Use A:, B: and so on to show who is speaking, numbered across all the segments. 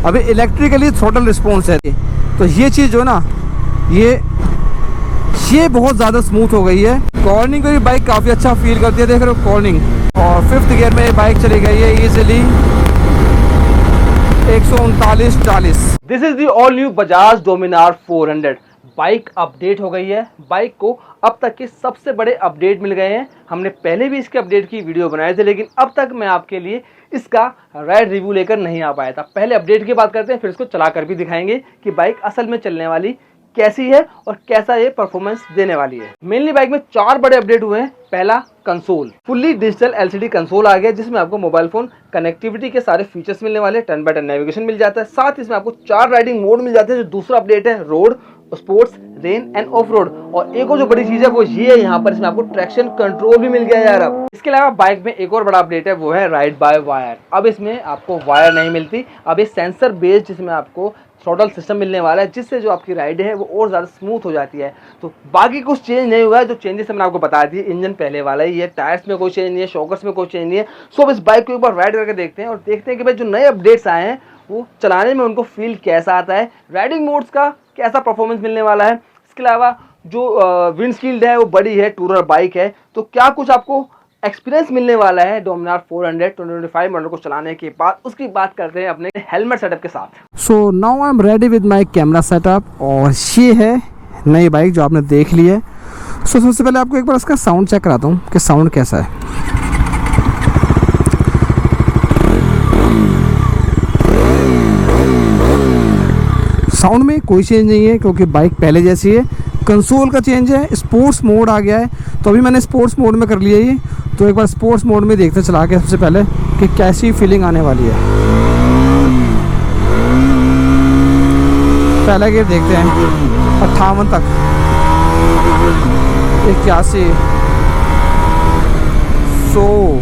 A: अभी electrically throttle response है, तो ये चीज़ जो ना ये बहुत ज़्यादा स्मूथ हो गई है। कॉर्निंग को भी बाइक काफ़ी अच्छा फील करती है, देख रहे हो कॉर्निंग। और 5th गियर में बाइक चली गई है easily 139-40। This is the all new Bajaj Dominar 400। Bike update हो गई है। बाइक को अब तक के सबसे बड़े अपडेट मिल गए हैं। हमने पहले भी इसके अपडेट की वीडियो बनाए थे, लेकिन अब तक मैं आपके लिए इसका राइड रिव्यू लेकर नहीं आ पाया था। पहले अपडेट की बात करते हैं, फिर इसको चलाकर भी दिखाएंगे कि बाइक असल में चलने वाली कैसी है और कैसा ये परफॉर्मेंस देने वाली है। मेनली बाइक में 4 बड़े अपडेट हुए हैं। पहला, console fully digital LCD console आ गया, जिसमें आपको मोबाइल फोन कनेक्टिविटी के सारे फीचर्स मिलने वाले। टर्न बाय टर्न नेविगेशन मिल जाता है, साथ ही इसमें आपको 4 राइडिंग मोड मिल जाते हैं। जो दूसरा अपडेट है, road, sports, rain end of road. और एक और जो बड़ी चीज है वो ये है, यहाँ पर इसमें आपको ट्रैक्शन कंट्रोल भी मिल गया यार। अब इसके अलावा बाइक में एक और बड़ा अपडेट है, वो है राइड बाय वायर। अब इसमें आपको वायर नहीं मिलती, अब ये सेंसर बेस्ड जिसमें आपको थ्रॉटल सिस्टम मिलने वाला है, जिससे जो आपकी राइड है वो और ज़्यादा स्मूथ हो जाती है। तो बाकी कुछ चेंज नहीं हुआ है। जो चेंजेस मैंने आपको बता दिए, इंजन पहले वाला ही है, टायर्स में कोई चेंज नहीं है, शॉकर्स में कोई चेंज नहीं है। सो अब इस बाइक को एक बार राइड करके देखते हैं और देखते हैं कि भाई जो नए अपडेट्स आए हैं वो चलाने में उनको फील कैसा आता है, राइडिंग मोड्स का कैसा परफॉर्मेंस मिलने वाला है। इसके अलावा जो विंडशील्ड है वो बड़ी है, टूरर बाइक है, तो क्या कुछ आपको एक्सपीरियंस मिलने वाला है डोमिनार 400 2025 मॉडल को चलाने के बाद, उसकी बात करते हैं अपने हेलमेट सेटअप के साथ। So now I am ready with my camera setup, और ये है नई बाइक जो आपने देख ली है। सो सबसे पहले आपको एक बार इसका साउंड चेक कराता हूँ कि साउंड कैसा है। साउंड में कोई चेंज नहीं है क्योंकि बाइक पहले जैसी है। कंसोल का चेंज है, स्पोर्ट्स मोड आ गया है, तो अभी मैंने स्पोर्ट्स मोड में कर लिया ये। तो एक बार स्पोर्ट्स मोड में देखते चला के सबसे पहले कि कैसी फीलिंग आने वाली है। पहला गियर देखते हैं 58 तक, 81, 100।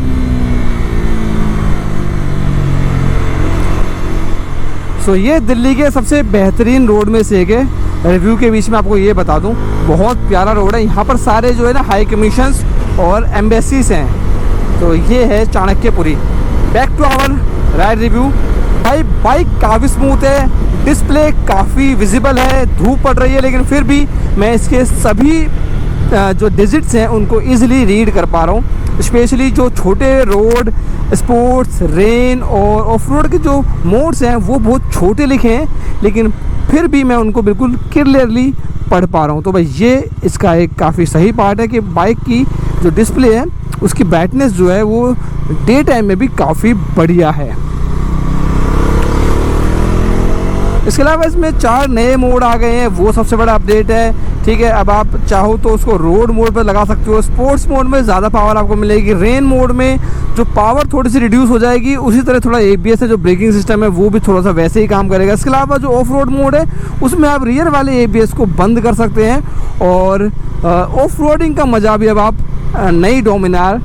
A: सो ये दिल्ली के सबसे बेहतरीन रोड में से एक है। रिव्यू के बीच में आपको ये बता दूं, बहुत प्यारा रोड है। यहाँ पर सारे जो है ना हाई कमीशंस और एम्बेसीज हैं। तो ये है Chanakyapuri. Back to our ride review. भाई बाइक काफ़ी स्मूथ है, डिस्प्ले काफ़ी विजिबल है, धूप पड़ रही है लेकिन फिर भी मैं इसके सभी जो डिजिट्स हैं उनको ईजिली रीड कर पा रहा हूँ। स्पेशली जो छोटे रोड, स्पोर्ट्स, रेन और ऑफ रोड के जो मोड्स हैं वो बहुत छोटे लिखे हैं, लेकिन फिर भी मैं उनको बिल्कुल क्लियरली पढ़ पा रहा हूँ। तो भाई ये इसका एक काफ़ी सही पार्ट है कि बाइक की जो डिस्प्ले है उसकी ब्राइटनेस जो है वो डे टाइम में भी काफ़ी बढ़िया है। इसके अलावा इसमें 4 नए मोड आ गए हैं, वो सबसे बड़ा अपडेट है। ठीक है, अब आप चाहो तो उसको रोड मोड पर लगा सकते हो। स्पोर्ट्स मोड में ज़्यादा पावर आपको मिलेगी। रेन मोड में जो पावर थोड़ी सी रिड्यूस हो जाएगी। उसी तरह थोड़ा ABS है, जो ब्रेकिंग सिस्टम है वो भी थोड़ा सा वैसे ही काम करेगा। इसके अलावा जो ऑफ रोड मोड है उसमें आप रियर वाले ABS को बंद कर सकते हैं और ऑफ रोडिंग का मज़ा भी अब आप नई डोमिनार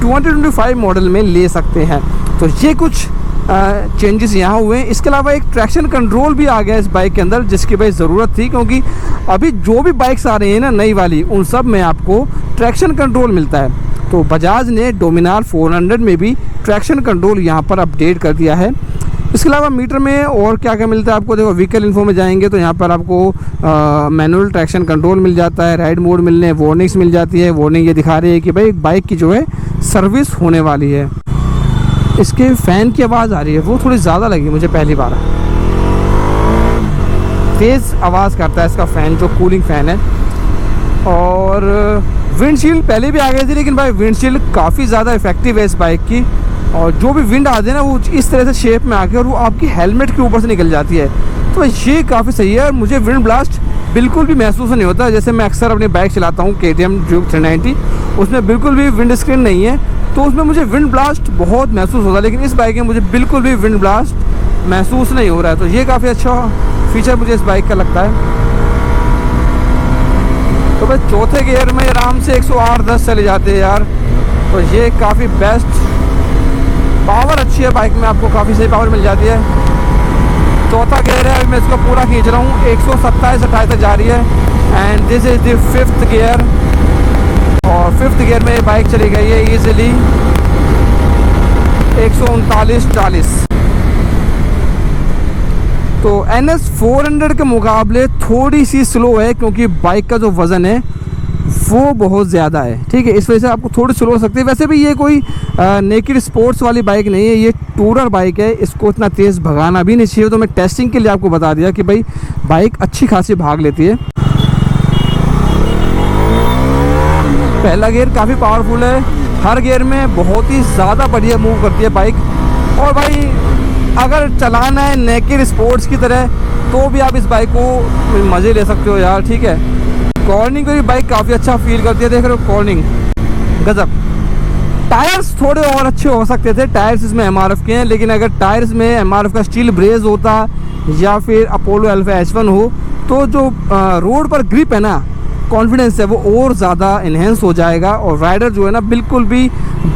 A: 2025 मॉडल में ले सकते हैं। तो ये कुछ चेंजेस यहाँ हुए हैं। इसके अलावा एक ट्रैक्शन कंट्रोल भी आ गया इस बाइक के अंदर, जिसकी भाई ज़रूरत थी, क्योंकि अभी जो भी बाइक्स आ रही हैं ना नई वाली, उन सब में आपको ट्रैक्शन कंट्रोल मिलता है। तो बजाज ने डोमिनार 400 में भी ट्रैक्शन कंट्रोल यहाँ पर अपडेट कर दिया है। इसके अलावा मीटर में और क्या क्या मिलता है आपको, देखो व्हीकल इन्फो में जाएंगे तो यहाँ पर आपको मैनुअल ट्रैक्शन कंट्रोल मिल जाता है, राइड मोड मिलने हैं, वार्निंग्स मिल जाती है। वार्निंग ये दिखा रही है कि भाई बाइक की जो है सर्विस होने वाली है। इसके फ़ैन की आवाज़ आ रही है, वो थोड़ी ज़्यादा लगी मुझे पहली बार। तेज़ आवाज़ करता है इसका फ़ैन, जो कूलिंग फ़ैन है। और विंडशील्ड पहले भी आ गई थी, लेकिन भाई विंडशील्ड काफ़ी ज़्यादा इफेक्टिव है इस बाइक की। और जो भी विंड आती है ना वो इस तरह से शेप में आके और वो आपकी हेलमेट के ऊपर से निकल जाती है। तो ये काफ़ी सही है। मुझे विंड ब्लास्ट बिल्कुल भी महसूस नहीं होता। जैसे मैं अक्सर अपनी बाइक चलाता हूँ KTM Duke 390, उसमें बिल्कुल भी विंड स्क्रीन नहीं है, तो उसमें मुझे विंड ब्लास्ट बहुत महसूस होता है। लेकिन इस बाइक में मुझे बिल्कुल भी विंड ब्लास्ट महसूस नहीं हो रहा है। तो ये काफ़ी अच्छा फीचर मुझे इस बाइक का लगता है। तो भाई चौथे गियर में आराम से 108-10 चले जाते हैं यार। तो ये काफ़ी बेस्ट पावर अच्छी है बाइक में, आपको काफ़ी सही पावर मिल जाती है। चौथा गियर है, अभी मैं इसको पूरा खींच रहा हूँ, 127-28 तक जा रही है। And this is the 5th gear. और 5th गियर में बाइक चली गई है ईजिली 139-40। तो NS 400 के मुकाबले थोड़ी सी स्लो है, क्योंकि बाइक का जो वज़न है वो बहुत ज़्यादा है, ठीक है। इस वजह से आपको थोड़ी स्लो हो सकती है। वैसे भी ये कोई नेकेड स्पोर्ट्स वाली बाइक नहीं है, ये टूरर बाइक है, इसको इतना तेज़ भगाना भी नहीं चाहिए। तो मैं टेस्टिंग के लिए आपको बता दिया कि भाई बाइक अच्छी खासी भाग लेती है। पहला गियर काफ़ी पावरफुल है, हर गियर में बहुत ही ज़्यादा बढ़िया मूव करती है बाइक। और भाई अगर चलाना है नेकेड स्पोर्ट्स की तरह तो भी आप इस बाइक को मज़े ले सकते हो यार, ठीक है। कॉर्निंग को भी बाइक काफ़ी अच्छा फील करती है, देख रहे हो कॉर्निंग गजब। टायर्स थोड़े और अच्छे हो सकते थे, टायर्स इसमें MRF के हैं, लेकिन अगर टायर्स में MRF का स्टील ब्रेज होता या फिर अपोलो अल्फा H1 हो तो जो रोड पर ग्रिप है ना, कॉन्फिडेंस है, वो और ज़्यादा इन्हेंस हो जाएगा और राइडर जो है ना बिल्कुल भी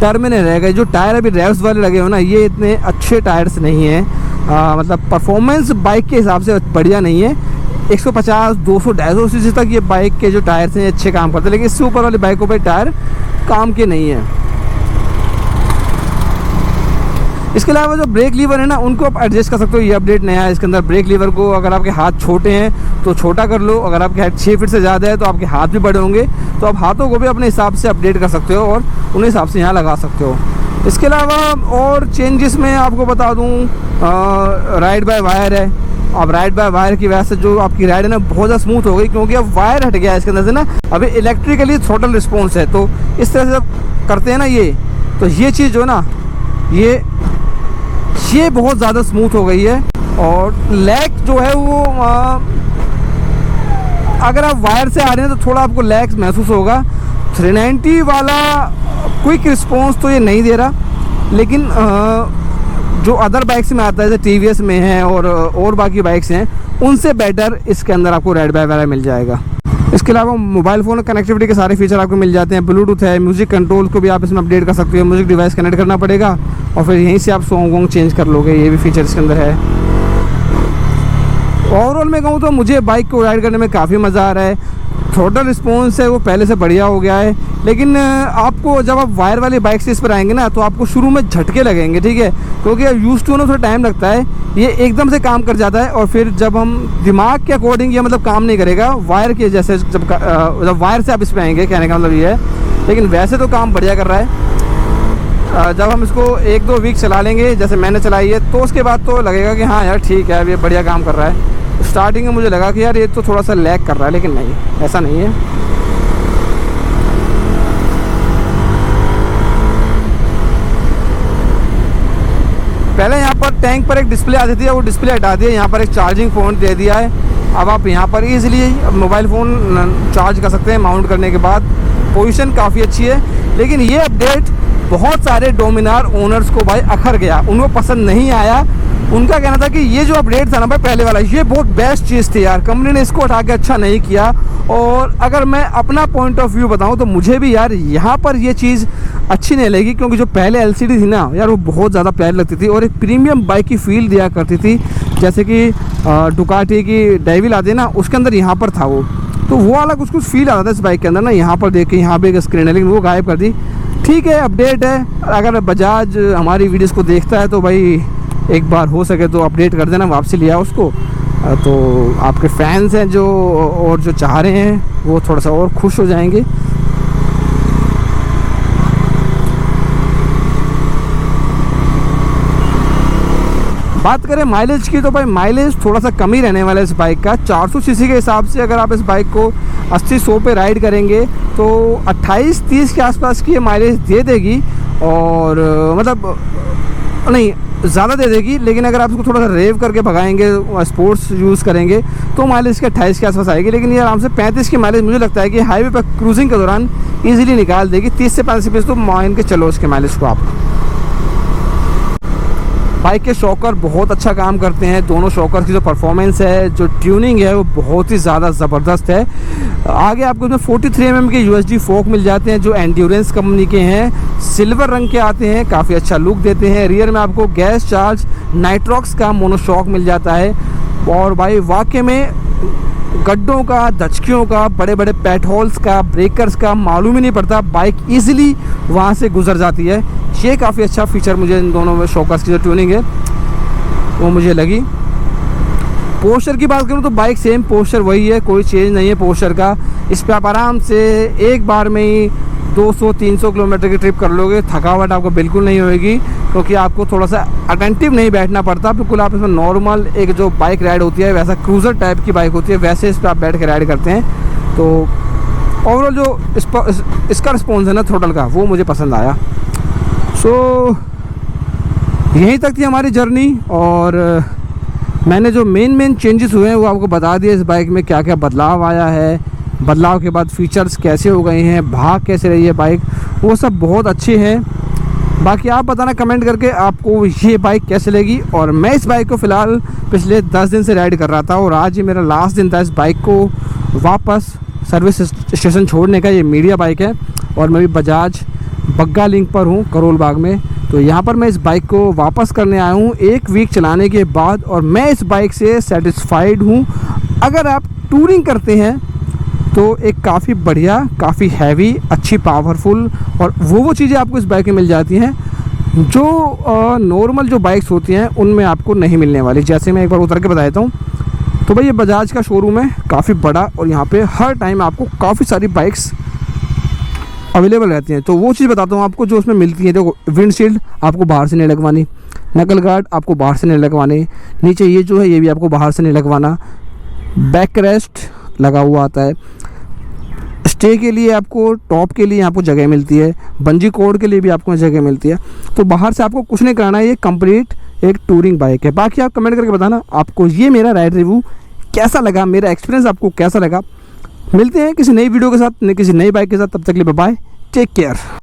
A: डर में नहीं रहेगा। जो टायर अभी रेव्स वाले लगे हो ना, ये इतने अच्छे टायर्स नहीं हैं, मतलब परफॉर्मेंस बाइक के हिसाब से बढ़िया नहीं है। 150, 200, 250 सीसी तक ये बाइक के जो टायर्स हैं अच्छे काम करते हैं, लेकिन इससे ऊपर वाली बाइकों पे टायर काम के नहीं है। इसके अलावा जो ब्रेक लीवर है ना, उनको आप एडजस्ट कर सकते हो। ये अपडेट नया है इसके अंदर। ब्रेक लीवर को अगर आपके हाथ छोटे हैं तो छोटा कर लो, अगर आपके हाथ 6 फीट से ज़्यादा है तो आपके हाथ भी बड़े होंगे, तो आप हाथों को भी अपने हिसाब से अपडेट कर सकते हो और उन्हें हिसाब से यहाँ लगा सकते हो। इसके अलावा और चेंजेस में आपको बता दूँ, राइड बाय वायर है। अब राइड बाय वायर की वजह से जो आपकी राइड है ना बहुत ज़्यादा स्मूथ हो गई, क्योंकि अब वायर हट गया है इसके अंदर से ना। अभी इलेक्ट्रिकली थ्रोटल रिस्पॉन्स है, तो इस तरह से जब करते हैं ना तो ये चीज़ जो ना ये बहुत ज़्यादा स्मूथ हो गई है। और लैग जो है वो अगर आप वायर से आ रहे हैं तो थोड़ा आपको लैग महसूस होगा। 390 वाला क्विक रिस्पॉन्स तो ये नहीं दे रहा, लेकिन जो अदर बाइक्स में आता है जैसे TVS में है और बाकी बाइक्स हैं, उनसे बेटर इसके अंदर आपको राइड बाय वायर मिल जाएगा। इसके अलावा मोबाइल फ़ोन कनेक्टिविटी के सारे फीचर आपको मिल जाते हैं। ब्लूटूथ है, म्यूज़िक कंट्रोल को भी आप इसमें अपडेट कर सकते हो। म्यूज़िक डिवाइस कनेक्ट करना पड़ेगा और फिर यहीं से आप सॉन्ग वॉन्ग चेंज कर लोगे, ये भी फीचर इसके अंदर है। ओवरऑल मैं कहूँ तो मुझे बाइक को राइड करने में काफ़ी मज़ा आ रहा है। थ्रोटल रिस्पॉन्स है वो पहले से बढ़िया हो गया है, लेकिन आपको जब आप वायर वाली बाइक से इस पर आएंगे ना तो आपको शुरू में झटके लगेंगे, ठीक है, क्योंकि अब यूज़ टू होने थोड़ा टाइम लगता है। ये एकदम से काम कर जाता है और फिर जब हम दिमाग के अकॉर्डिंग ये मतलब काम नहीं करेगा वायर के जैसे। जब वायर से आप इस पर आएंगे, कहने का मतलब ये है, लेकिन वैसे तो काम बढ़िया कर रहा है। जब हम इसको 1-2 वीक चला लेंगे जैसे मैंने चलाई है, तो उसके बाद तो लगेगा कि हाँ यार ठीक है, अब ये बढ़िया काम कर रहा है। स्टार्टिंग में मुझे लगा कि यार ये तो थोड़ा सा लैग कर रहा है, लेकिन नहीं, ऐसा नहीं है। पहले यहाँ पर टैंक पर एक डिस्प्ले आती थी, वो डिस्प्ले हटा दिया, यहाँ पर एक चार्जिंग पॉइंट दे दिया है। अब आप यहाँ पर इजीली मोबाइल फ़ोन चार्ज कर सकते हैं माउंट करने के बाद। पोजीशन काफ़ी अच्छी है, लेकिन ये अपडेट बहुत सारे डोमिनार ओनर्स को भाई अखर गया, उनको पसंद नहीं आया। उनका कहना था कि ये जो अपडेट था ना भाई पहले वाला, ये बहुत बेस्ट चीज़ थी यार, कंपनी ने इसको उठा के अच्छा नहीं किया। और अगर मैं अपना पॉइंट ऑफ व्यू बताऊं तो मुझे भी यार यहाँ पर ये चीज़ अच्छी नहीं लगी, क्योंकि जो पहले LCD थी ना यार वो बहुत ज़्यादा प्यारी लगती थी और एक प्रीमियम बाइक की फील दिया करती थी। जैसे कि डुकाटी की डेविल आती है ना, उसके अंदर यहाँ पर था वो, तो वो वाला कुछ फील आता था इस बाइक के अंदर ना। यहाँ पर देख के यहाँ पे एक स्क्रीन है, लेकिन वो गायब कर दी। ठीक है, अपडेट है। अगर बजाज हमारी वीडियोज़ को देखता है तो भाई एक बार हो सके तो अपडेट कर देना, वापसी लिया उसको, तो आपके फैंस हैं जो और जो चाह रहे हैं वो थोड़ा सा और खुश हो जाएंगे। बात करें माइलेज की तो भाई माइलेज थोड़ा सा कम ही रहने वाला है इस बाइक का। 400 सीसी के हिसाब से अगर आप इस बाइक को 80-100 पे राइड करेंगे तो 28-30 के आसपास की ये माइलेज दे देगी, और मतलब नहीं ज़्यादा दे देगी। लेकिन अगर आप इसको थोड़ा सा रेव करके भगाएंगे, स्पोर्ट्स यूज़ करेंगे, तो माइलेज के 28 के आसपास आएगी। लेकिन ये आराम से 35 की माइलेज मुझे लगता है कि हाईवे पर क्रूजिंग के दौरान ईजिली निकाल देगी। 30 से 35 रुपये तो मान के चलो उसके माइलेज को आप। बाइक के शॉकर बहुत अच्छा काम करते हैं। दोनों शॉकर की जो परफॉर्मेंस है, जो ट्यूनिंग है, वो बहुत ही ज़्यादा ज़बरदस्त है। आगे आपको इसमें 43 mm के USD फोक मिल जाते हैं जो एंड्योरेंस कंपनी के हैं, सिल्वर रंग के आते हैं, काफ़ी अच्छा लुक देते हैं। रियर में आपको गैस चार्ज नाइट्रॉक्स का मोनोशॉक मिल जाता है। और भाई वाकई में गड्ढों का, दचकियों का, बड़े बड़े पेट होल्स का, ब्रेकर्स का मालूम ही नहीं पड़ता, बाइक ईजिली वहाँ से गुजर जाती है। ये काफ़ी अच्छा फीचर मुझे इन दोनों में शॉकर्स की जो ट्यूनिंग है वो मुझे लगी। पोस्चर की बात करूँ तो बाइक सेम पोस्चर वही है, कोई चेंज नहीं है पोस्चर का। इस पर आप आराम से एक बार में ही 200-300 किलोमीटर की ट्रिप कर लोगे, थकावट आपको बिल्कुल नहीं होएगी, क्योंकि आपको थोड़ा सा अटेंटिव नहीं बैठना पड़ता। बिल्कुल आप इसमें नॉर्मल एक जो बाइक राइड होती है, वैसा क्रूज़र टाइप की बाइक होती है, वैसे इस पर आप बैठ के राइड करते हैं। तो ओवरऑल जो इसका रिस्पॉन्स है ना थ्रोटल का, वो मुझे पसंद आया। सो यहीं तक थी हमारी जर्नी, और मैंने जो मेन चेंजेस हुए हैं वो आपको बता दिया। इस बाइक में क्या क्या बदलाव आया है, बदलाव के बाद फीचर्स कैसे हो गए हैं, भाग कैसे रही है बाइक, वो सब बहुत अच्छे हैं। बाकी आप बताना कमेंट करके आपको ये बाइक कैसे लगी। और मैं इस बाइक को फ़िलहाल पिछले 10 दिन से राइड कर रहा था, और आज ही मेरा लास्ट दिन था इस बाइक को वापस सर्विस स्टेशन छोड़ने का। ये मीडिया बाइक है, और मैं भी बजाज बग्गा लिंक पर हूँ करोल बाग में। तो यहाँ पर मैं इस बाइक को वापस करने आया हूँ 1 वीक चलाने के बाद, और मैं इस बाइक से सेटिस्फाइड हूँ। अगर आप टूरिंग करते हैं तो एक काफ़ी बढ़िया, काफ़ी हैवी, अच्छी पावरफुल और वो चीज़ें आपको इस बाइक में मिल जाती हैं जो नॉर्मल जो बाइक्स होती हैं उनमें आपको नहीं मिलने वाली। जैसे मैं एक बार उतर के बता देता हूँ। तो भाई ये बजाज का शोरूम है, काफ़ी बड़ा, और यहाँ पे हर टाइम आपको काफ़ी सारी बाइक्स अवेलेबल रहती हैं। तो वो चीज़ बताता हूँ आपको जो उसमें मिलती है। देखो, विंडशील्ड आपको बाहर से नहीं लगवानी, नकल गार्ड आपको बाहर से नहीं लगवाने, नीचे ये जो है ये भी आपको बाहर से नहीं लगवाना, बैक रेस्ट लगा हुआ आता है, स्टे के लिए आपको, टॉप के लिए आपको जगह मिलती है, बंजी कोड के लिए भी आपको जगह मिलती है। तो बाहर से आपको कुछ नहीं कराना है, ये कंप्लीट एक टूरिंग बाइक है। बाकी आप कमेंट करके बताना आपको ये मेरा राइड रिव्यू कैसा लगा, मेरा एक्सपीरियंस आपको कैसा लगा। मिलते हैं किसी नई वीडियो के साथ, किसी नई बाइक के साथ। तब तक के लिए बाय बाय, टेक केयर।